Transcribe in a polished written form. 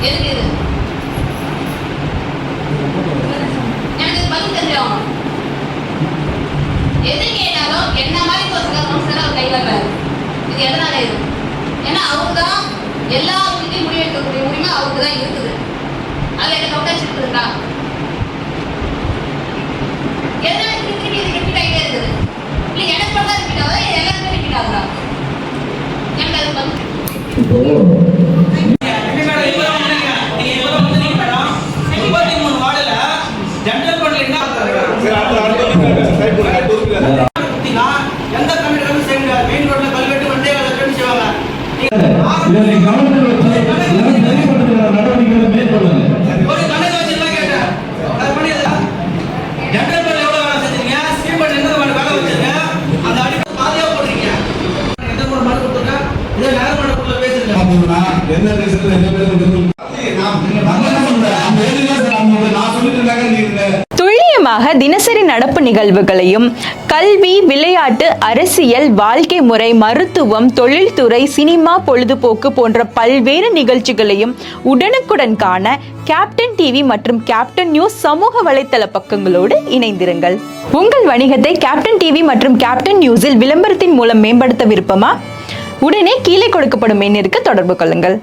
எதுக்கு இது? எனக்கு பதில் தெரியும். எது கேட்டாலும் என்ன மாதிரி ஒரு சில மனுஷன் அவர் கை வர்றாரு. இது எதனால இது? ஏன்னா அவங்க தான் எல்லா விஷயத்தையும் முடிவெடுக்கக்கூடிய உரிமை அவருக்கு தான் இருக்குது. அதுல என்ன கவுண்டாச்சு இருக்குதுங்களா? எதனால திருப்பி இது ரிப்பீட் ஆகிட்டே இருக்குது? இல்லை எனக்கு மட்டும் தான் ரிப்பீட் ஆகுதா? எல்லாருமே ரிப்பீட் ஆகுதா? எனக்கு அது பதில் துல்லியமாக தினசரி நடப்பு நிகழ்வுகளையும் கல்வி, விளையாட்டு, அரசியல், வாழ்க்கை முறை, மருத்துவம், தொழில்துறை, சினிமா, பொழுதுபோக்கு போன்ற பல்வேறு நிகழ்ச்சிகளையும் உடனுக்குடன் காண கேப்டன் டிவி மற்றும் கேப்டன் நியூஸ் சமூக வலைத்தள பக்கங்களோடு இணைந்திருங்கள். உங்கள் வணிகத்தை கேப்டன் டிவி மற்றும் கேப்டன் நியூஸில் விளம்பரத்தின் மூலம் மேம்படுத்த விருப்பமா? உடனே கீழே கொடுக்கப்படும் எண்ணிற்கு தொடர்பு கொள்ளுங்கள்.